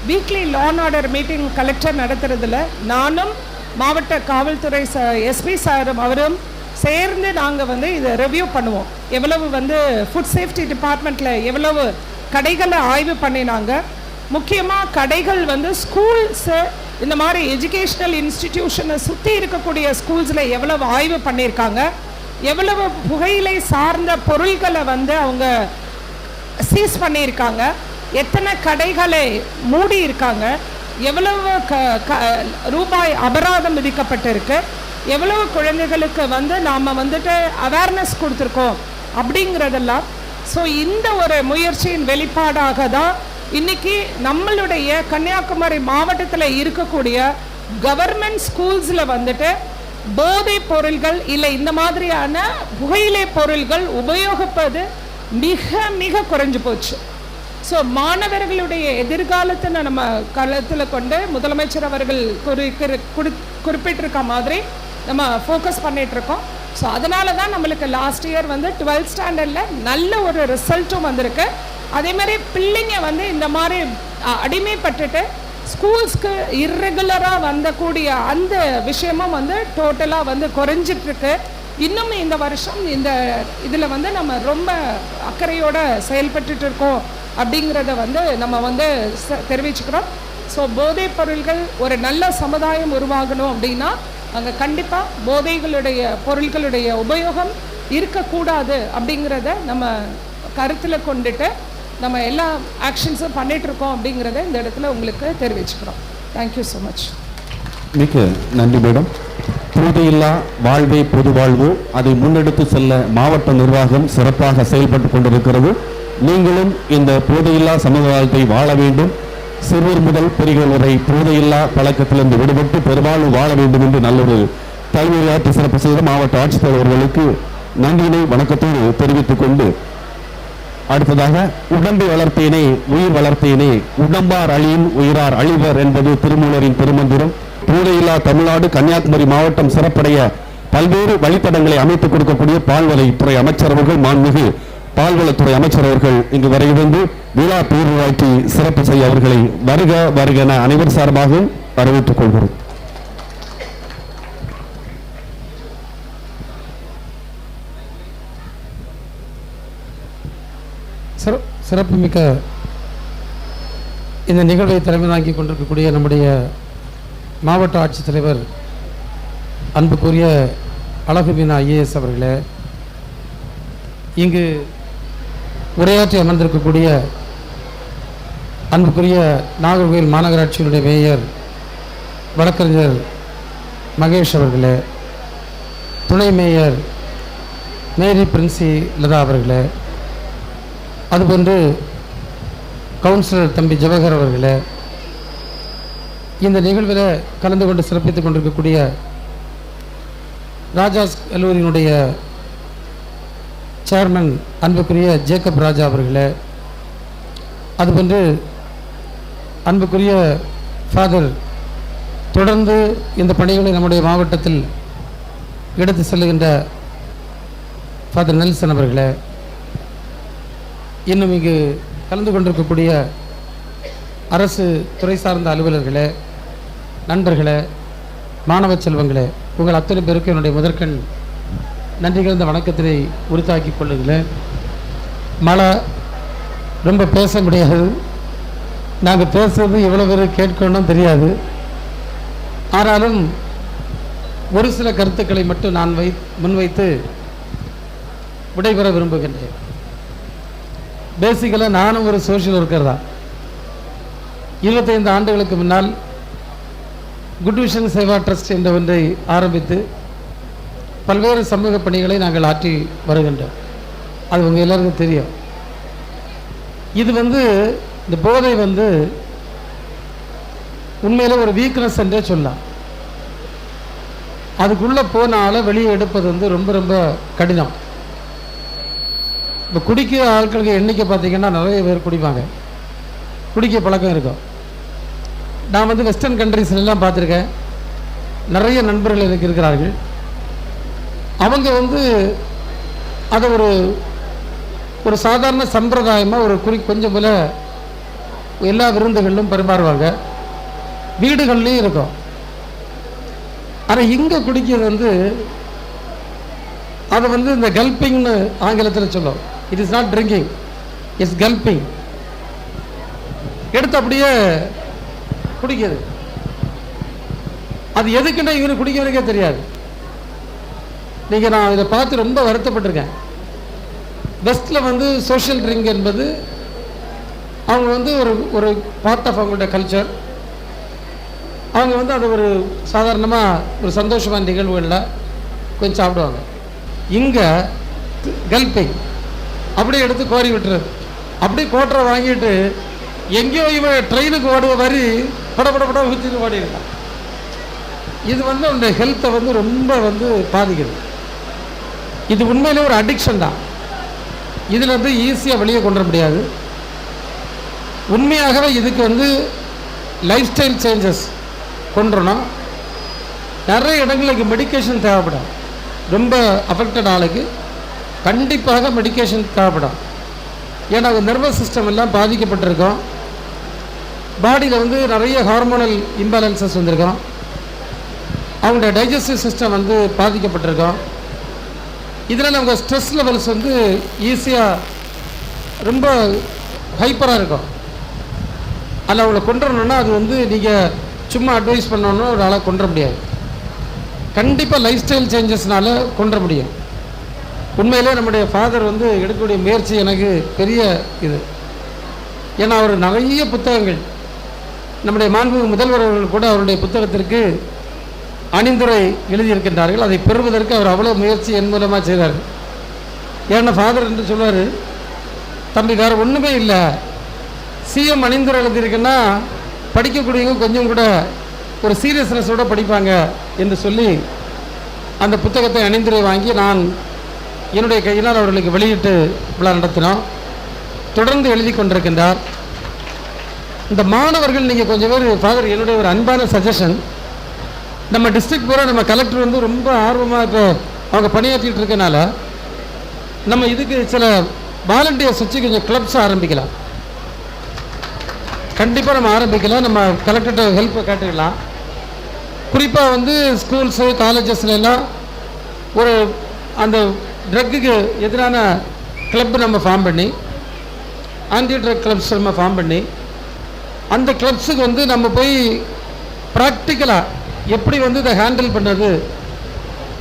weekly law and order meeting collector நடத்துறதுல நானும் மாவட்ட காவல்துறை எஸ்பி சாரும் அவரும் சேர்ந்து நாங்கள் இதை ரிவ்யூ பண்ணுவோம். எவ்வளவு ஃபுட் சேஃப்டி டிபார்ட்மெண்ட்டில் எவ்வளவு கடைகளை ஆய்வு பண்ணினாங்க, முக்கியமாக கடைகள் ஸ்கூல்ஸு இந்த மாதிரி எஜுகேஷ்னல் இன்ஸ்டிடியூஷனை சுற்றி இருக்கக்கூடிய ஸ்கூல்ஸில் எவ்வளவு ஆய்வு பண்ணியிருக்காங்க, எவ்வளவு புகையிலை சார்ந்த பொருள்களை அவங்க சீஸ் பண்ணியிருக்காங்க, எத்தனை கடைகளை மூடி இருக்காங்க, எவ்வளவு ரூபாய் அபராதம் விதிக்கப்பட்டிருக்கு, எவ்வளவு குழந்தைகளுக்கு நாம் அவேர்னஸ் கொடுத்துருக்கோம் அப்படிங்கிறதெல்லாம். ஸோ இந்த ஒரு முயற்சியின் வெளிப்பாடாக தான் இன்னைக்கு நம்மளுடைய கன்னியாகுமரி மாவட்டத்தில் இருக்கக்கூடிய கவர்மெண்ட் ஸ்கூல்ஸில் வந்துட்டு போதை பொருள்கள் இல்லை இந்த மாதிரியான புகையிலை பொருள்கள் உபயோகிப்பது மிக மிக குறைஞ்சு போச்சு. ஸோ மாணவர்களுடைய எதிர்காலத்தை நம்ம கருத்தில் கொண்டு முதலமைச்சர் அவர்கள் குறிப்பிட்டிருக்க மாதிரி நம்ம ஃபோக்கஸ் பண்ணிகிட்ருக்கோம். ஸோ அதனால தான் நம்மளுக்கு லாஸ்ட் இயர் வந்து 12th ஸ்டாண்டர்டில் நல்ல ஒரு ரிசல்ட்டும் வந்திருக்கு. அதேமாதிரி பிள்ளைங்க வந்து இந்த மாதிரி அடிமைப்பட்டுட்டு ஸ்கூல்ஸ்க்கு இர்ரெகுலராக வந்தக்கூடிய அந்த விஷயமும் வந்து டோட்டலாக வந்து குறைஞ்சிட்ருக்கு. இன்னும் இந்த வருஷம் இந்த இதில் வந்து நம்ம ரொம்ப அக்கறையோடு செயல்பட்டு இருக்கோம் அப்படிங்கிறத வந்து நம்ம வந்து தெரிவிச்சுக்கிறோம். ஸோ போதைப் பொருள்கள் ஒரு நல்ல சமுதாயம் உருவாகணும் அப்படின்னா அங்கே கண்டிப்பாக பொருள்களுடைய உபயோகம் இருக்கக்கூடாது அப்படிங்கிறத நம்ம கருத்தில் கொண்டுட்டு நம்ம எல்லா ஆக்ஷன்ஸும் பண்ணிகிட்ருக்கோம் அப்படிங்கிறத இந்த இடத்துல உங்களுக்கு தெரிவிச்சுக்கிறோம். Thank you so much. மிக்க நன்றி மேடம். போதையில்லா வாழ்வே பொது வாழ்வு, அதை முன்னெடுத்து செல்ல மாவட்ட நிர்வாகம் சிறப்பாக செயல்பட்டு கொண்டிருக்கிறது. நீங்களும் இந்த போதையில்லா சமுதாயத்தை வாழ வேண்டும். சிறுவர் முதல் பெரியவர் வரை போதையில்லா பழக்கத்திலிருந்து விடுபட்டு பெருவாழ்வு வாழ வேண்டும் என்று நல்லொரு தலைமையாற்றி சிறப்பு செய்த மாவட்ட ஆட்சித்தலைவர்களுக்கு நன்றியினை வணக்கத்தோடு தெரிவித்துக் கொண்டு, அடுத்ததாக உடம்பை வளர்த்தேனே உயிர் வளர்த்தேனே உடம்பார் அழியின் உயிரார் அழிவர் என்பது திருமூலரின் திருமந்திரம். போதையில்லா தமிழ்நாடு கன்னியாகுமரி மாவட்டம் சிறப்படைய பல்வேறு வழித்தடங்களை அமைத்துக் கொடுக்கக்கூடிய பால்வளைத்துறை அமைச்சர் அவர்கள், மாண்புமிகு பால்வளத்துறை அமைச்சர் அவர்கள் இங்கு வருகிறது. விழா பேருராட்சி சிறப்பு செய்ய அவர்களை வருக வருக என அனைவர் சார்பாகவும் வரவேற்றுக் கொள்கிறோம். சிறப்புமிக்க இந்த நிகழ்வை தலைமை தாங்கி கொண்டிருக்கக்கூடிய நம்முடைய மாவட்ட ஆட்சித்தலைவர் அன்புக்குரிய அழகு மீனா IAS அவர்களே, இங்கு உரையாற்றி அமர்ந்திருக்கக்கூடிய அன்புக்குரிய நாகர்கோவில் மாநகராட்சியினுடைய மேயர் வழக்கறிஞர் மகேஷ் அவர்களே, துணை மேயர் மேரி பிரின்சி லதா அவர்களே, அதுபோன்று கவுன்சிலர் தம்பி ஜவஹர் அவர்களே, இந்த நிகழ்வில் கலந்து கொண்டு சிறப்பித்துக் கொண்டிருக்கக்கூடிய ராஜாஸ் கல்லூரியினுடைய சேர்மன் அன்புக்குரிய ஜேக்கப் ராஜா அவர்களே, அதுபோன்று அன்புக்குரிய ஃபாதர் தொடர்ந்து இந்த பணிகளை நம்முடைய மாவட்டத்தில் எடுத்து செல்லுகின்ற ஃபாதர் நெல்சன் அவர்களே, இன்னும் இங்கு கலந்து கொண்டிருக்கக்கூடிய அரசு துறை சார்ந்த அலுவலர்களே, நண்பர்களே, மாணவ செல்வங்களே, உங்கள் அத்தனை பேருக்கு என்னுடைய முதற்கண் நன்றி கலந்த வணக்கத்தினை உரித்தாக்கிக் கொள்ளுகிறேன். மழை ரொம்ப பேச முடியாது, நாங்கள் பேசுறது எவ்வளோ பேர் கேட்கணும் தெரியாது. ஆனாலும் ஒரு சில கருத்துக்களை மட்டும் நான் முன்வைத்து விடைபெற விரும்புகின்றேன். பேசிக்கலாக நானும் ஒரு சோஷியல் ஒர்க்கர் தான். 25 ஆண்டுகளுக்கு முன்னால் குட் விஷன் சேவா ட்ரஸ்ட் என்ற ஒன்றை ஆரம்பித்து பல்வேறு சமூக பணிகளை நாங்கள் ஆற்றி வருகின்றோம். அது உங்கள் எல்லாருக்கும் தெரியும். இது இந்த போதை உண்மையில ஒரு வீக்னஸ் என்றே சொல்லலாம். அதுக்குள்ளே போனால வெளியே எடுப்பது ரொம்ப ரொம்ப கடினம். இப்போ குடிக்கிற ஆட்களுக்கு எண்ணிக்கை பார்த்திங்கன்னா நிறைய பேர் குடிப்பாங்க, குடிக்க பழக்கம் இருக்கும். நான் வெஸ்டர்ன் கண்ட்ரீஸ்லாம் பார்த்துருக்கேன். நிறைய நண்பர்கள் எனக்கு இருக்கிறார்கள். அவங்க அதை ஒரு சாதாரண சம்பிரதாயமாக கொஞ்சம் போல் எல்லா விருந்துகளிலும் பரிமாறுவாங்க, வீடுகள்லேயும் இருக்கும். ஆனால் இங்கே குடிக்கிறது அதை இந்த கல்பிங்னு ஆங்கிலத்தில் சொல்லும். It is not drinking, it's gulping. எடுத்து அப்படியே குடிக்கிறது. அது எதுக்குன்னா இவரு குடிக்கிறதுக்கே தெரியாது. நான் இதை பார்த்து ரொம்ப வருத்தப்பட்டிருக்கேன். வெஸ்ட்டில் சோஷியல் ட்ரிங்க் என்பது அவங்க ஒரு பார்ட் ஆஃப் அவங்களுடைய கல்ச்சர். அவங்க அதை ஒரு சாதாரணமாக ஒரு சந்தோஷமான நிகழ்வுகளில் கொஞ்சம் சாப்பிடுவாங்க. இங்கே கல்பிங் அப்படியே எடுத்து கோரி விட்டுறது. அப்படியே கோட்டரை வாங்கிட்டு எங்கேயோ இவன் ட்ரெயினுக்கு ஓடுவ மாதிரி படப்பட ஊற்றிட்டு ஓடிடுறான். இது வந்து அவனுடைய ஹெல்த்தை வந்து ரொம்ப வந்து பாதிக்குது. இது உண்மையிலே ஒரு அடிக்ஷன் தான். இதில் வந்து ஈஸியாக வெளியே கொண்டு வர முடியாது. உண்மையாகவே இதுக்கு வந்து லைஃப் ஸ்டைல் சேஞ்சஸ் கொண்டுறணும். நிறைய இடங்களுக்கு மெடிக்கேஷன் தேவைப்படும். ரொம்ப அஃபெக்டட் ஆளுக்கு கண்டிப்பாக மெடிக்கேஷன் தேவைப்படும். ஏன்னா நர்வஸ் சிஸ்டம் எல்லாம் பாதிக்கப்பட்டிருக்கோம். பாடியில் வந்து நிறைய ஹார்மோனல் இம்பேலன்சஸ் வந்திருக்கோம். அவங்களுடைய டைஜஸ்டிவ் சிஸ்டம் வந்து பாதிக்கப்பட்டிருக்கோம். இதில் அவங்க ஸ்ட்ரெஸ் லெவல்ஸ் வந்து ஈஸியாக ரொம்ப ஹைப்பராக இருக்கும். அதில் அவங்கள கொண்டு வரணுன்னா அது வந்து நீங்கள் சும்மா அட்வைஸ் பண்ணணும்னு ஒரு ஆளாக கொண்டு வர முடியாது. கண்டிப்பாக லைஃப் ஸ்டைல் சேஞ்சஸ்னால கொண்டு வர முடியும். உண்மையிலே நம்முடைய ஃபாதர் வந்து எடுக்கக்கூடிய முயற்சி எனக்கு பெரிய இது. ஏன்னா அவர் நிறைய புத்தகங்கள், நம்முடைய மாண்புமிகு முதல்வர் அவர்கள் கூட அவருடைய புத்தகத்திற்கு அணிந்துரை எழுதியிருக்கின்றார்கள். அதை பெறுவதற்கு அவர் அவ்வளோ முயற்சி என் மூலமாக செய்தார். ஏன்னா ஃபாதர் என்று சொல்வார், தம்பி வேறு ஒன்றுமே இல்லை, சிஎம் அணிந்துரை எழுதியிருக்குன்னா படிக்கக்கூடியவங்க கொஞ்சம் கூட ஒரு சீரியஸ்னஸோடு படிப்பாங்க என்று சொல்லி அந்த புத்தகத்தை அணிந்துரை வாங்கி நான் என்னுடைய கையினால் அவர்களுக்கு வெளியிட்டு விழா நடத்தினோம். தொடர்ந்து எழுதி கொண்டிருக்கின்றார். இந்த மாணவர்கள் நீங்கள் கொஞ்சம் பேர் ஃபாதர் என்னுடைய ஒரு அன்பான சஜஷன், நம்ம டிஸ்ட்ரிக்ட் பூரா நம்ம கலெக்டர் வந்து ரொம்ப ஆர்வமாக இப்போ அவங்க பணியாற்றிட்டு இருக்கனால நம்ம இதுக்கு சில வாலண்டியர்ஸ் வச்சு கொஞ்சம் கிளப்ஸ் ஆரம்பிக்கலாம். கண்டிப்பாக நம்ம ஆரம்பிக்கலாம். நம்ம கலெக்டர்கிட்ட ஹெல்ப்பை கேட்டுக்கலாம். குறிப்பாக வந்து ஸ்கூல்ஸு காலேஜஸ்லாம் ஒரு அந்த ட்ரக்குக்கு எதிரான கிளப் நம்ம ஃபார்ம் பண்ணி, ஆன்டி ட்ரக் கிளப்ஸ் நம்ம ஃபார்ம் பண்ணி அந்த கிளப்ஸுக்கு வந்து நம்ம போய் ப்ராக்டிக்கலாக எப்படி வந்து இதை ஹேண்டில் பண்ணது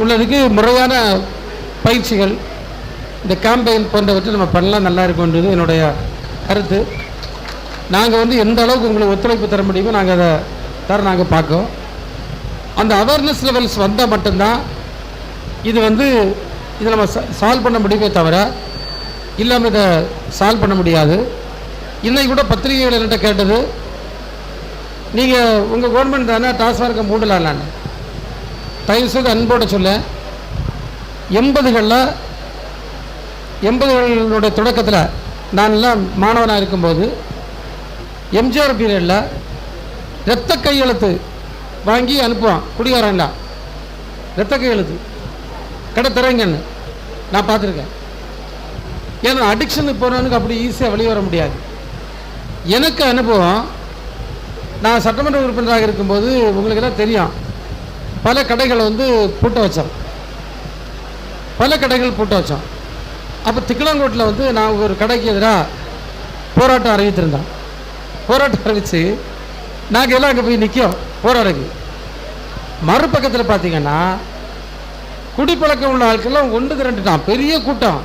உள்ளதுக்கு முறையான பயிற்சிகள், இந்த கேம்பெயின் போன்றவற்றை நம்ம பண்ணலாம், நல்லா இருக்கும்ன்றது என்னுடைய கருத்து. நாங்கள் வந்து எந்த அளவுக்கு உங்களுக்கு ஒத்துழைப்பு தர முடியுமோ நாங்கள் அதை நாங்கள் பார்க்கோம். அந்த அவேர்னஸ் லெவல்ஸ் வந்தால் மட்டும்தான் இது வந்து இதை நம்ம சால்வ் பண்ண முடியுமே தவிர இல்லாமல் இதை சால்வ் பண்ண முடியாது. இன்னைக்கு கூட பத்திரிகைகள் என்கிட்ட கேட்டது, நீங்கள் உங்கள் கவர்மெண்ட் தானே டாஸ்மார்க்கை மூடலான்னு. தயவு செய்து அன்போட சொல்ல, 80களுடைய தொடக்கத்தில் நான்லாம் மாணவனாக இருக்கும்போது எம்ஜிஆர் பீரியடில் இரத்த கையெழுத்து வாங்கி அனுப்புவான் குடிகாரன்லாம். இரத்த கையெழுத்து கடை திறங்கன்னு நான் பார்த்துருக்கேன். ஏன்னா அடிக்ஷனுக்கு போனவனுக்கு அப்படி ஈஸியாக வெளியே வர முடியாது. எனக்கு அனுபவம், நான் சட்டமன்ற உறுப்பினராக இருக்கும்போது உங்களுக்கு எல்லாம் தெரியும், பல கடைகளை வந்து பூட்ட வச்சோம். அப்போ திக்கலாங்கோட்டில் வந்து நான் ஒரு கடைக்கு எதிராக போராட்டம் அறிவித்திருந்தேன். போராட்டம் அறிவித்து நாங்கள் எல்லாம் அங்கே போய் நிற்கும் போராடுறது. மறுபக்கத்தில் பார்த்தீங்கன்னா குடிப்பழக்கம் உள்ள ஆட்கள்லாம் ஒன்று திரண்டுட்டான், பெரிய கூட்டம்.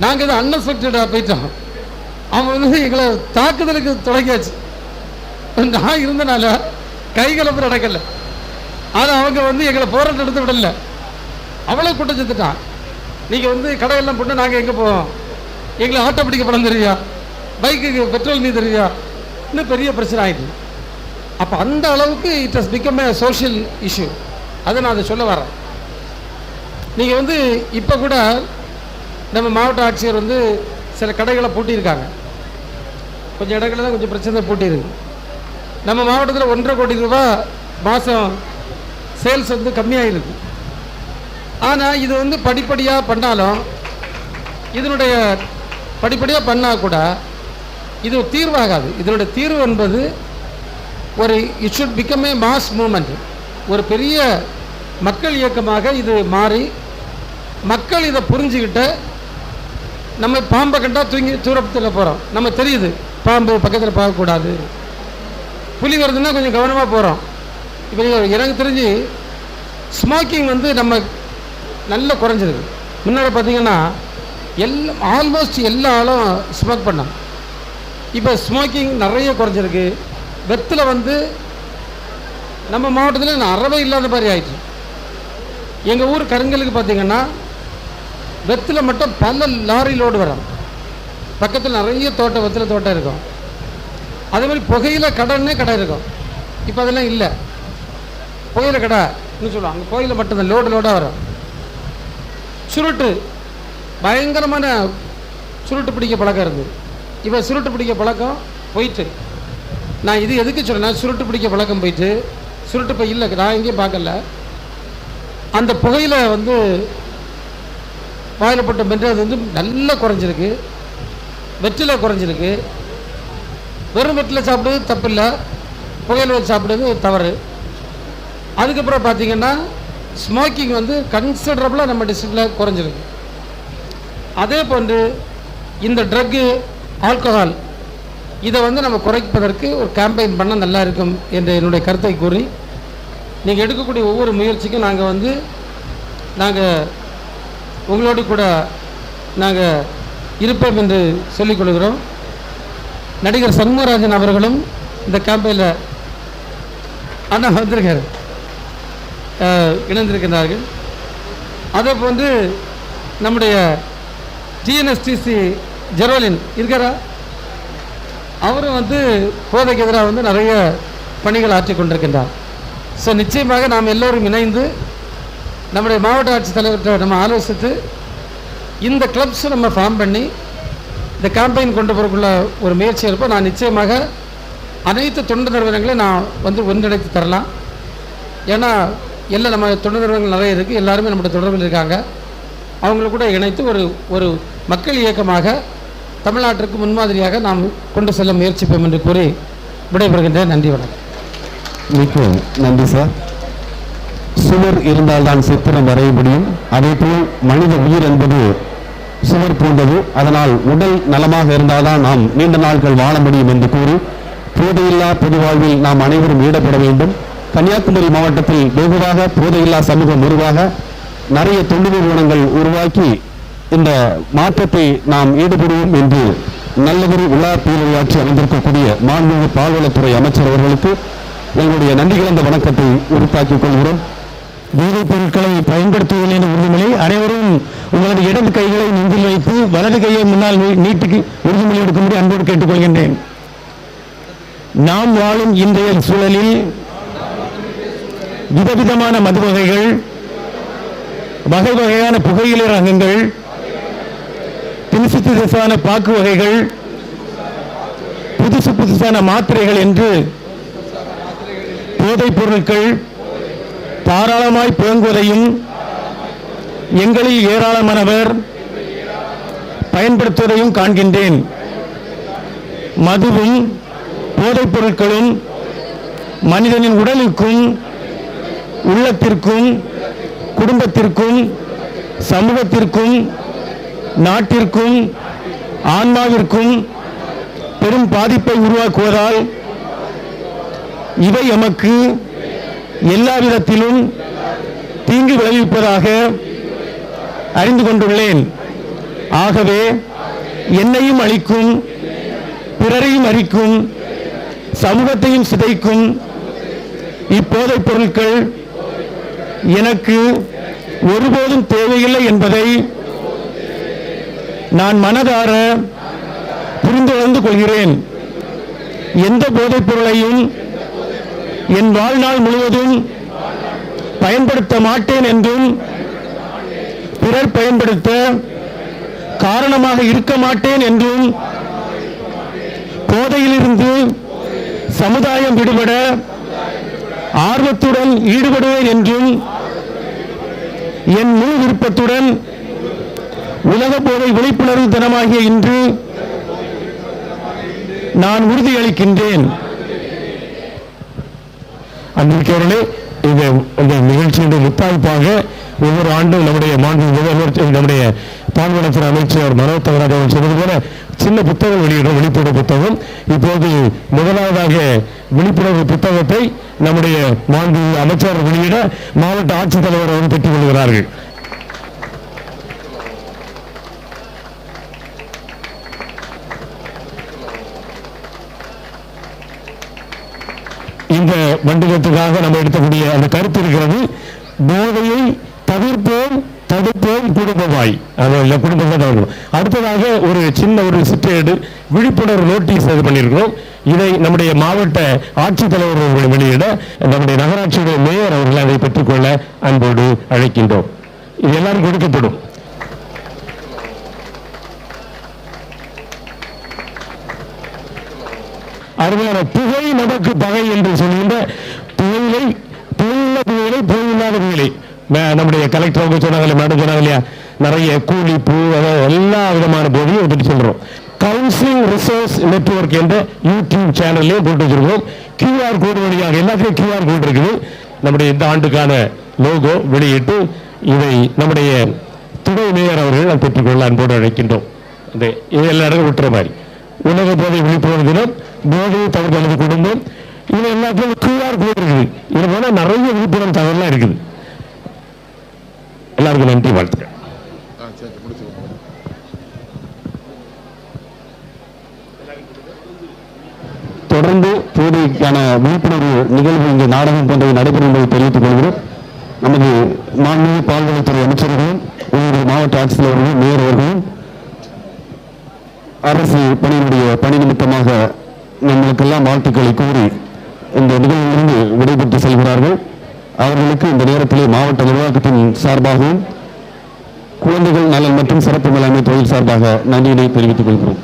நாங்கள் எதுவும் அன்எக்ஸ்பெக்டடாக போயிட்டோம். அவன் வந்து எங்களை தாக்குதலுக்கு தொடங்கியாச்சு. நான் இருந்தனால கைகலப்பு நடக்கலை. அது அவங்க வந்து எங்களை போராட்டம் எடுத்து விடலை. அவ்வளோ கூட்டம் செத்துட்டான். நீங்கள் வந்து கடையெல்லாம் போட்டு நாங்கள் எங்கே போவோம், எங்களை ஆட்டோ பிடிக்க படம் தெரியா, பைக்குக்கு பெட்ரோல் நீ தெரியா, இன்னும் பெரிய பிரச்சனை ஆகிடுது. அப்போ அந்த அளவுக்கு it has become a social issue. அதை நான் அதை சொல்ல வரேன். நீங்கள் வந்து இப்போ கூட நம்ம மாவட்ட ஆட்சியர் வந்து சில கடைகளை பூட்டியிருக்காங்க. கொஞ்சம் இடங்களில் தான் கொஞ்சம் பிரச்சனை பூட்டியிருக்கு. நம்ம மாவட்டத்தில் 1.5 கோடி ரூபா மாதம் சேல்ஸ் வந்து கம்மியாகிருக்கு. ஆனால் இது வந்து படிப்படியாக பண்ணாலும், இதனுடைய படிப்படியாக பண்ணால் கூட இது தீர்வாகாது. இதனுடைய தீர்வு என்பது ஒரு it should become a mass movement, ஒரு பெரிய மக்கள் இயக்கமாக இது மாறி மக்கள் இதை புரிஞ்சுக்கிட்டு, நம்ம பாம்பை கண்டா தூரத்தில் போகிறோம், நம்ம தெரியுது பாம்பு பக்கத்தில் பார்க்கக்கூடாது, புலி வருதுன்னா கொஞ்சம் கவனமாக போகிறோம். இப்போ எனக்கு தெரிஞ்சு ஸ்மோக்கிங் வந்து நம்ம நல்லா குறைஞ்சிருக்கு. முன்னாடி பார்த்தீங்கன்னா ஆல்மோஸ்ட் எல்லா ஆளும் ஸ்மோக் பண்ணாங்க. இப்போ ஸ்மோக்கிங் நிறைய குறைஞ்சிருக்கு. வெத்தில் வந்து நம்ம மாவட்டத்தில் அறவே இல்லாத மாதிரி ஆயிடுச்சு. எங்கள் ஊர் கருங்கலுக்கு பார்த்தீங்கன்னா வெத்தில் மட்டும் பல லாரி லோடு வரும். பக்கத்தில் நிறைய தோட்டம், வெத்தில் தோட்டம் இருக்கும். அதே மாதிரி புகையில கடை இருக்கும். இப்போ அதெல்லாம் இல்லை. புகையில கடைன்னு சொல்லுவாங்க. அங்கே புகையில மட்டும்தான் லோடாக வரும். சுருட்டு, பயங்கரமான சுருட்டு பிடிக்க பழக்கம் இருந்தது. இப்போ சுருட்டு பிடிக்க பழக்கம் போயிட்டு, நான் இது எதுக்கு சொன்னேன், சுருட்டு பிடிக்க பழக்கம் போயிட்டு, சுருட்டு இப்போ இல்லை, நான் எங்கேயும் பார்க்கல. அந்த புகையில வந்து வாயில் போட்ட மென்றது வந்து நல்லா குறைஞ்சிருக்கு, வெற்றிலை குறைஞ்சிருக்கு. வெறும் வெற்றிலை சாப்பிடுறது தப்பு இல்லை, புகையில வச்சு சாப்பிடுறது தவறு. அதுக்கப்புறம் பார்த்தீங்கன்னா ஸ்மோக்கிங் வந்து கன்சிடரபுளாக நம்ம டிஸ்ட்ரிக்டில் குறைஞ்சிருக்கு. அதே போன்று இந்த ட்ரக்கு, ஆல்கஹால், இதை வந்து நம்ம குறைப்பதற்கு ஒரு கேம்பெயின் பண்ணால் நல்லா இருக்கும் என்ற என்னுடைய கருத்தை கூறி, நீங்கள் எடுக்கக்கூடிய ஒவ்வொரு முயற்சிக்கும் நாங்கள் உங்களோடு கூட நாங்கள் இருப்போம் என்று சொல்லிக்கொள்கிறோம். நடிகர் சண்முகராஜன் அவர்களும் இந்த கேம்பெயினில் அண்ணா வந்திருக்காரு, இணைந்திருக்கிறார்கள். அதே போன்று நம்முடைய டிஎன்எஸ்டிசி ஜெரோலின் இருக்காரா, அவரும் வந்து போதைக்கு எதிராக வந்து நிறைய பணிகள் ஆற்றி கொண்டிருக்கின்றார். ஸோ நிச்சயமாக நாம் எல்லோரும் இணைந்து நம்முடைய மாவட்ட ஆட்சித்தலைவர்கிட்ட நம்ம ஆலோசித்து இந்த கிளப்ஸ் நம்ம ஃபார்ம் பண்ணி இந்த கேம்பெயின் கொண்டு போகிறக்குள்ள ஒரு முயற்சி இருப்போம். நான் நிச்சயமாக அனைத்து தொண்டு நிறுவனங்களையும் நான் வந்து ஒன்றிணைத்து தரலாம். ஏன்னா எல்லாம் நம்ம தொண்டு நிறுவனங்கள் நிறைய இருக்குது, எல்லாருமே நம்முடைய தொடர்பில் இருக்காங்க. அவங்கள கூட இணைத்து ஒரு மக்கள் இயக்கமாக தமிழ்நாட்டிற்கு முன்மாதிரியாக நாம் கொண்டு செல்ல முயற்சிப்போம் என்று கூறி விடைபெறுகின்றேன். நன்றி, வணக்கம். மிக்க நன்றி சார். சுவர் இருந்தால்தான் சித்திரம் வரைய முடியும். அதேபோல் மனித உயிர் என்பது சுவர் போன்றது. அதனால் உடல் நலமாக இருந்தால்தான் நாம் நீண்ட நாட்கள் வாழ முடியும் என்று கூறி, போதையில்லா பொது வாழ்வில் நாம் அனைவரும் ஈடுபட வேண்டும். கன்னியாகுமரி மாவட்டத்தில் வெகுவாக போதையில்லா சமூகம் உருவாக நிறைய தொண்டு நிறுவனங்கள் உருவாக்கி இந்த மாற்றத்தை நாம் ஈடுபடுவோம் என்று நல்லதொரு விழாற்றி அமைந்திருக்கக்கூடிய மாண்புமிகு பால்வளத்துறை அமைச்சர் அவர்களுக்கு எங்களுடைய நன்றி கலந்த வணக்கத்தை உறுத்தாக்கிக் கொள்கிறோம். போதைப் பொருட்களை பயன்படுத்துவதில் உறுதிமொழி. அனைவரும் உங்களது இடது கைகளை நெஞ்சில் வைத்து வலது கையை முன்னால் நீட்டுக்கு உறுதிமொழி எடுக்கும்படி அன்போடு கேட்டுக்கொள்கின்றேன். நாம் வாழும் இன்றைய சூழலில் விதவிதமான மது வகைகள், வகை வகையான புகையிலை ரகங்கள், தினுசான பாக்கு வகைகள், புதுசான மாத்திரைகள் என்று போதைப் பொருட்கள் தாராளமாய் புழங்குவதையும் எங்களில் ஏராளமானவர் பயன்படுத்துவதையும் காண்கின்றேன். மதுவும் போதைப் பொருட்களும் மனிதனின் உடலுக்கும், உள்ளத்திற்கும், குடும்பத்திற்கும், சமூகத்திற்கும், நாட்டிற்கும், ஆன்மாவிற்கும் பெரும் பாதிப்பை உருவாக்குவதால் இவை எமக்கு எல்லா விதத்திலும் தீங்கு விளைவிப்பதாக அறிந்து கொண்டுள்ளேன். ஆகவே என்னையும் அழிக்கும், பிறரையும் அழிக்கும், சமூகத்தையும் சிதைக்கும் இப்போதைப் பொருட்கள் எனக்கு ஒருபோதும் தேவையில்லை என்பதை நான் மனதார புரிந்துணர்ந்து கொள்கிறேன். எந்த போதைப் பொருளையும் என் வாழ்நாள் முழுவதும் பயன்படுத்த மாட்டேன் என்றும், பிறர் பயன்படுத்த காரணமாக இருக்க மாட்டேன் என்றும், போதையிலிருந்து சமுதாயம் விடுபட ஆர்வத்துடன் ஈடுபடுவேன் என்றும், என் முழு விருப்பத்துடன் உலக போதை விழிப்புணர்வு தினமாகிய இன்று நான் உறுதியளிக்கின்றேன். அன்பிற்கவர்களே, இந்த நிகழ்ச்சியுடைய முத்தாய்ப்பாக ஒவ்வொரு ஆண்டும் நம்முடைய நம்முடைய பால்வளத்துறை அமைச்சர் மனோ தங்கராஜ் அவர்கள் சொன்னது போல சின்ன புத்தகம் வெளியிடும், விழிப்புணர்வு புத்தகம். இப்போது முதலாவதாக விழிப்புணர்வு புத்தகத்தை நம்முடைய மாண்புமிகு அமைச்சர் வெளியிட மாவட்ட ஆட்சித்தலைவர் அவர்கள் பெற்றுக் கொள்கிறார்கள். இந்த மண்டலத்துக்காக நம்ம எடுக்கக்கூடிய அந்த கருத்து இருக்கிறது. போதையை தவிர்ப்போம், தடுப்போம், குடும்பமாய். அதில் குடும்பம் தான். அடுத்ததாக ஒரு சின்ன ஒரு சிற்றேடு விழிப்புணர்வு நோட்டீஸ் இது பண்ணியிருக்கிறோம். இதை நம்முடைய மாவட்ட ஆட்சித்தலைவர் அவர்கள் வெளியிட நம்முடைய நகராட்சியுடைய மேயர் அவர்கள் அதை பெற்றுக்கொள்ள அன்போடு அழைக்கின்றோம். இது எல்லாரும் கொடுக்கப்படும். அருமையான புகை நமக்கு பகை என்று சொல்கின்ற புகையிலை, புகையில்லாத புகையிலை நம்முடைய கலெக்டர் அவங்க சொன்னாங்க, மேடம் சொன்னாங்க இல்லையா, நிறைய கூலி பூ எல்லா விதமான போதையும் பற்றி சொல்றோம். கவுன்சிலிங் ரிசோர்ஸ் நெட்வொர்க் என்ற யூடியூப் சேனல்லையும் போட்டு வச்சிருக்கோம். கியூஆர் கோடு வழியாக எல்லாத்துக்கும் கியூஆர் கோடு இருக்குது. நம்முடைய இந்த ஆண்டுக்கான லோகோ வெளியிட்டு இதை நம்முடைய துணை மேயர் அவர்கள் பெற்றுக்கொள்ள அன்போடு அழைக்கின்றோம். இது எல்லா இடங்களும் விட்டுற மாதிரி உலக போதை விழிப்புணர்வு தினம், போதையை தவிர்த்து குடும்பம், இது எல்லாத்துக்கும் கியூஆர் கோடு இருக்குது. இது போல நிறைய விழிப்புணர்வு தகவலாம் இருக்குது. எல்லாருக்கும் நன்றி, வாழ்த்துக்கள். தொடர்ந்து போதைக்கான விழிப்புணர்வு நிகழ்வு இங்கு நாடகம் போன்றவை நடைபெறும் என்பதை தெரிவித்துக் கொள்கிறோம். நமது மாண்புமிகு பால்வளத்துறை அமைச்சர்களும் ஒவ்வொரு மாவட்ட ஆட்சித்தலைவர்களும் மேயர் அவர்களும் அரசு பணியினுடைய பணி நிமித்தமாக நம்மளுக்கெல்லாம் வாழ்த்துக்களை கூறி இந்த நிகழ்விலிருந்து விடைபெற்று செல்கிறார்கள். அவர்களுக்கு இந்த நேரத்திலே மாவட்ட நிர்வாகத்தின் சார்பாகவும் குழந்தைகள் நலன் மற்றும் சிறப்பு மேலாண்மை தொழில் சார்பாக நன்றியினை தெரிவித்துக் கொள்கிறோம்.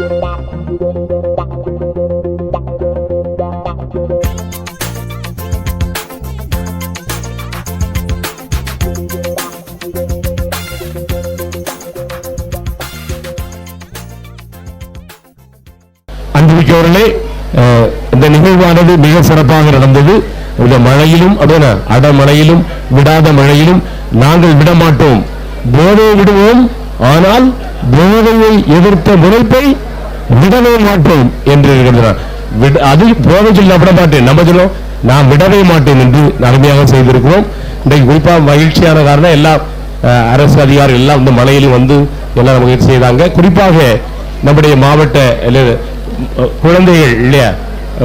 அன்புமிக்கவர்களே, இந்த நிகழ்வானது மிக சிறப்பாக நடந்தது. இந்த மழையிலும் அடமழையிலும் விடாத மழையிலும் நாங்கள் விடமாட்டோம், போதையை விடுவோம், ஆனால் போதையை எதிர்த்த முனைப்பை விடவே மாட்டோம் என்று இருக்கிறார். அது போதை சொல்ல விட மாட்டேன், நம்ம சொல்லும் நான் விடவே மாட்டேன் என்று அருமையாக செய்திருக்கிறோம். இன்றைக்கு குறிப்பாக மகிழ்ச்சியான காரணம் எல்லாம் அரசு அதிகாரிகள் எல்லாம் இந்த மழையிலும் வந்து எல்லாம் முயற்சி செய்தாங்க. குறிப்பாக நம்முடைய மாவட்ட குழந்தைகள் இல்லையா,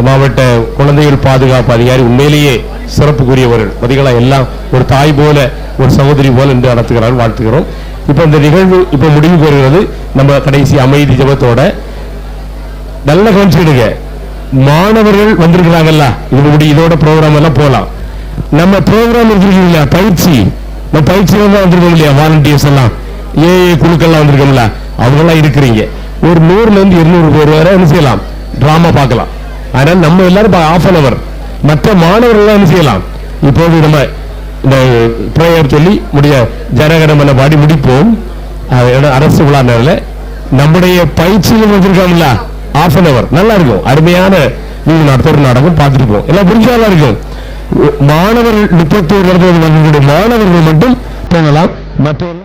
மாவட்ட குழந்தைகள் பாதுகாப்பு அதிகாரி உண்மையிலேயே சிறப்புக்குரியவர்கள். பதிகளா எல்லாம் ஒரு தாய் போல ஒரு சகோதரி போல என்று நடத்துகிறார்கள், வாழ்த்துகிறோம். இப்ப இந்த நிகழ்வு இப்ப முடிவு பெறுகிறது. நம்ம கடைசி அமைதி ஜபத்தோட நல்ல கவனிச்சுடுங்க. மாணவர்கள் வந்திருக்கிறாங்கல்ல, இதோட ப்ரோக்ராம் எல்லாம் போலாம். நம்ம ப்ரோக்ராம் இருக்கீங்களா, பயிற்சி தான் வந்திருக்கோம் இல்லையா, வாலண்டியர்ஸ் எல்லாம் குழுக்கள்லாம் வந்திருக்கோம்ல, அவங்க எல்லாம் இருக்கிறீங்க. ஒரு 100 to 200 பேர் வரை என்ன செய்யலாம், டிராமா பார்க்கலாம். ஆனால் நம்ம எல்லாரும் ½ an hour, மற்ற மாணவர்கள் என்ன செய்யலாம். இப்போது நம்ம இந்த பிரேயர் சொல்லி ஜனகணமன பாடி முடிப்போம். அரசு விழா நேரில் நம்முடைய பயிற்சியில் வந்திருக்காங்களா, ½ an hour நல்லா இருக்கும். அருமையான நடத்துற நாடகம் பார்த்துட்டு போவோம், எல்லாம் புரிஞ்சாலாம் இருக்கும். மாணவர்கள் 31 மாணவர்கள் மட்டும் போகலாம், மற்றவர்கள்